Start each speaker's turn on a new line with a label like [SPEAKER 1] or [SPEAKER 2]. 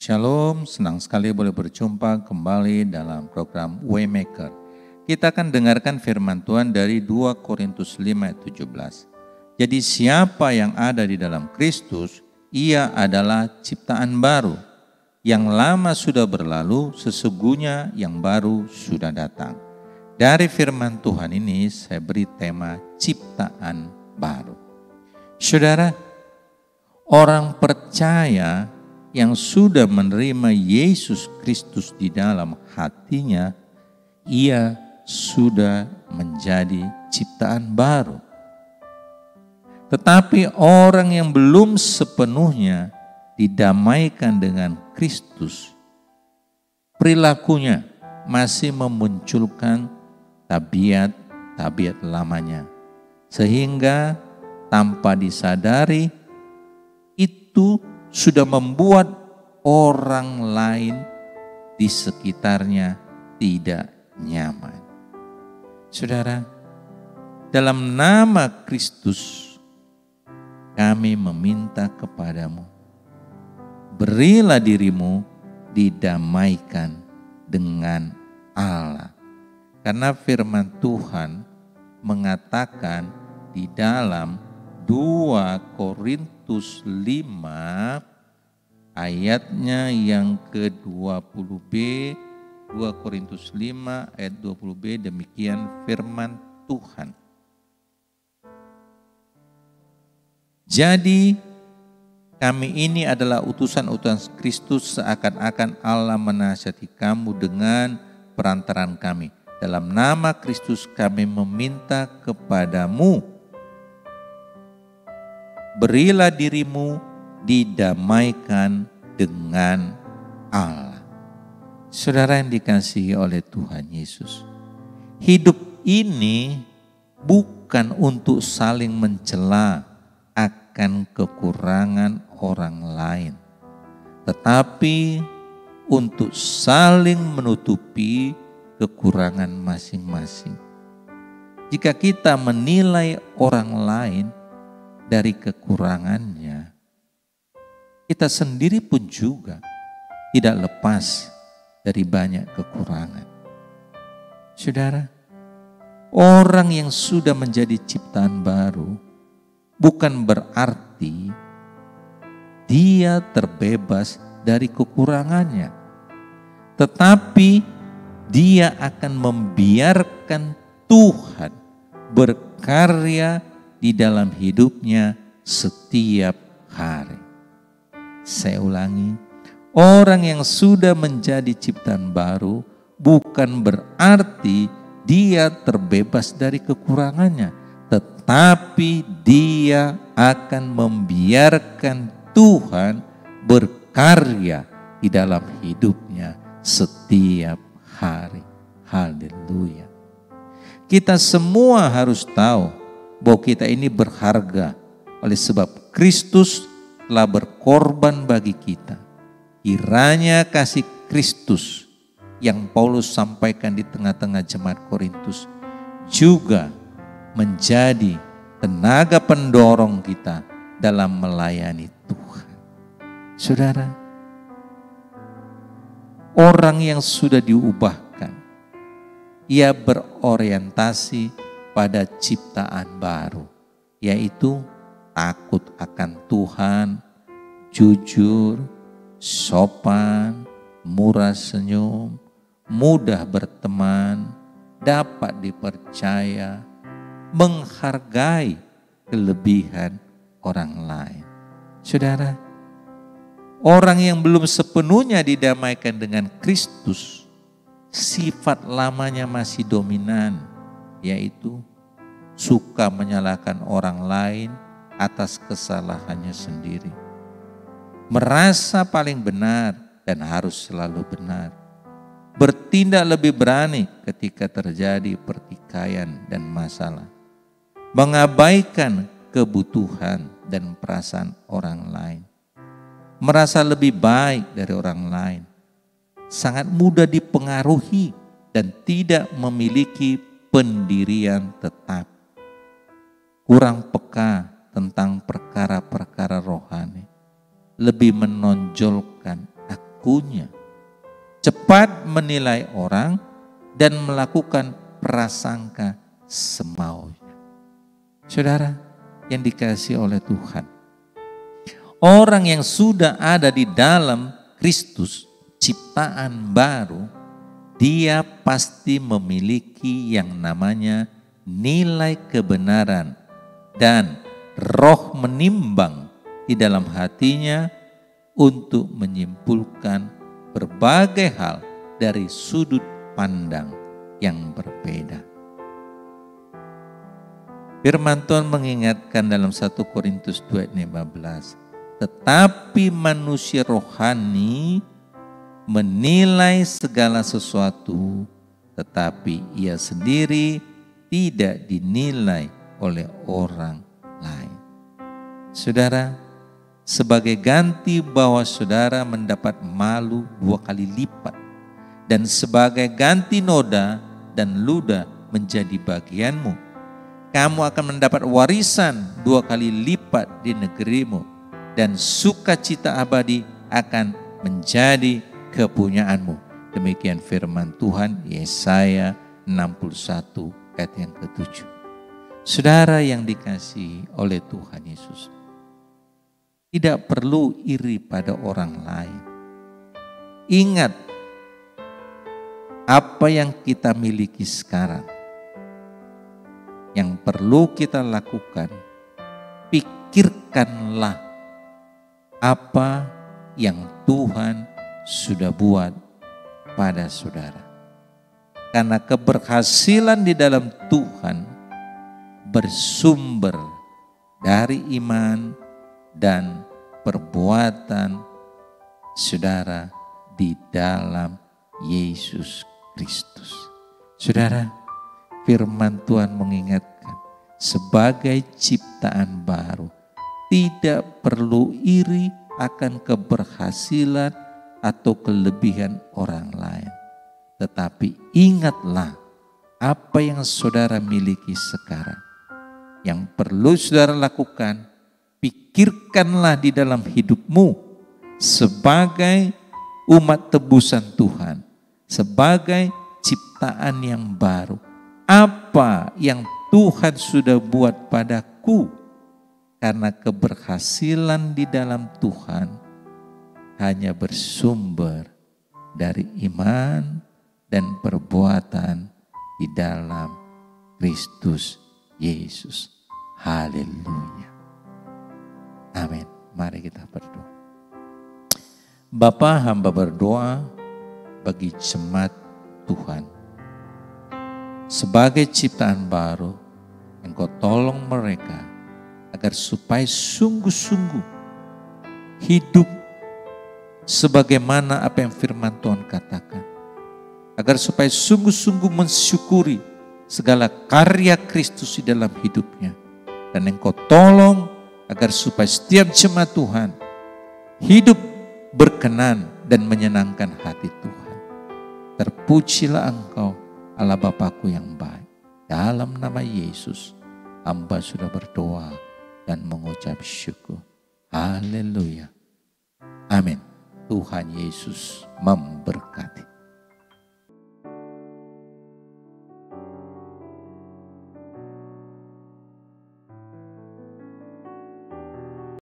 [SPEAKER 1] Shalom, senang sekali boleh berjumpa kembali dalam program Waymaker. Kita akan dengarkan firman Tuhan dari 2 Korintus 5 ayat 17. Jadi siapa yang ada di dalam Kristus, ia adalah ciptaan baru. Yang lama sudah berlalu, sesungguhnya yang baru sudah datang. Dari firman Tuhan ini saya beri tema ciptaan baru. Saudara, orang percaya yang sudah menerima Yesus Kristus di dalam hatinya, ia sudah menjadi ciptaan baru. Tetapi orang yang belum sepenuhnya didamaikan dengan Kristus, perilakunya masih memunculkan tabiat lamanya. Sehingga tanpa disadari itu sudah membuat orang lain di sekitarnya tidak nyaman. Saudara, dalam nama Kristus kami meminta kepadamu, berilah dirimu didamaikan dengan Allah. Karena firman Tuhan mengatakan di dalam 2 Korintus 5 ayatnya yang ke-20b, 2 Korintus 5 ayat 20b, demikian firman Tuhan. Jadi kami ini adalah utusan-utusan Kristus, seakan-akan Allah menasihati kamu dengan perantaran kami. Dalam nama Kristus kami meminta kepadamu, berilah dirimu didamaikan dengan Allah. Saudara yang dikasihi oleh Tuhan Yesus, hidup ini bukan untuk saling mencela akan kekurangan orang lain, tetapi untuk saling menutupi kekurangan masing-masing. Jika kita menilai orang lain dari kekurangannya, kita sendiri pun juga tidak lepas dari banyak kekurangan. Saudara, orang yang sudah menjadi ciptaan baru bukan berarti dia terbebas dari kekurangannya, tetapi dia akan membiarkan Tuhan berkarya di dalam hidupnya setiap hari. Saya ulangi, orang yang sudah menjadi ciptaan baru bukan berarti dia terbebas dari kekurangannya, tetapi dia akan membiarkan Tuhan berkarya di dalam hidupnya setiap hari. Haleluya. Kita semua harus tahu bahwa kita ini berharga oleh sebab Kristus telah berkorban bagi kita. Kiranya kasih Kristus yang Paulus sampaikan di tengah-tengah jemaat Korintus juga menjadi tenaga pendorong kita dalam melayani Tuhan. Saudara, orang yang sudah diubahkan, ia berorientasi pada ciptaan baru, yaitu takut akan Tuhan, jujur, sopan, murah senyum, mudah berteman, dapat dipercaya, menghargai kelebihan orang lain. Saudara, orang yang belum sepenuhnya didamaikan dengan Kristus, sifat lamanya masih dominan, yaitu suka menyalahkan orang lain atas kesalahannya sendiri. Merasa paling benar dan harus selalu benar. Bertindak lebih berani ketika terjadi pertikaian dan masalah. Mengabaikan kebutuhan dan perasaan orang lain. Merasa lebih baik dari orang lain. Sangat mudah dipengaruhi dan tidak memiliki pendirian tetap. Kurang peka tentang perkara-perkara rohani, lebih menonjolkan lakunya, cepat menilai orang, dan melakukan prasangka semaunya. Saudara yang dikasihi oleh Tuhan, orang yang sudah ada di dalam Kristus, ciptaan baru, dia pasti memiliki yang namanya nilai kebenaran, dan Roh menimbang di dalam hatinya untuk menyimpulkan berbagai hal dari sudut pandang yang berbeda. Firman Tuhan mengingatkan dalam 1 Korintus 2:15, tetapi manusia rohani menilai segala sesuatu, tetapi ia sendiri tidak dinilai oleh orang lain. Saudara, sebagai ganti bahwa saudara mendapat malu 2 kali lipat, dan sebagai ganti noda dan ludah menjadi bagianmu, kamu akan mendapat warisan 2 kali lipat di negerimu, dan sukacita abadi akan menjadi kepunyaanmu. Demikian firman Tuhan, Yesaya 61 ayat yang ke-7. Saudara yang dikasihi oleh Tuhan Yesus, tidak perlu iri pada orang lain. Ingat apa yang kita miliki sekarang. Yang perlu kita lakukan, pikirkanlah apa yang Tuhan sudah buat pada saudara. Karena keberhasilan di dalam Tuhan bersumber dari iman dan perbuatan saudara di dalam Yesus Kristus. Saudara, firman Tuhan mengingatkan, sebagai ciptaan baru, tidak perlu iri akan keberhasilan atau kelebihan orang lain. Tetapi ingatlah apa yang saudara miliki sekarang. Yang perlu saudara lakukan, pikirkanlah di dalam hidupmu sebagai umat tebusan Tuhan, sebagai ciptaan yang baru. Apa yang Tuhan sudah buat padaku? Karena keberhasilan di dalam Tuhan hanya bersumber dari iman dan perbuatan di dalam Kristus Yesus. Haleluya. Amin. Mari kita berdoa. Bapa, hamba berdoa bagi jemaat Tuhan. Sebagai ciptaan baru, Engkau tolong mereka agar supaya sungguh-sungguh hidup sebagaimana apa yang firman Tuhan katakan. Agar supaya sungguh-sungguh mensyukuri segala karya Kristus di dalam hidupnya. Dan Engkau tolong agar supaya setiap jemaat Tuhan hidup berkenan dan menyenangkan hati Tuhan. Terpujilah Engkau, Allah Bapakku yang baik. Dalam nama Yesus, hamba sudah berdoa dan mengucap syukur. Haleluya. Amin. Tuhan Yesus memberkati.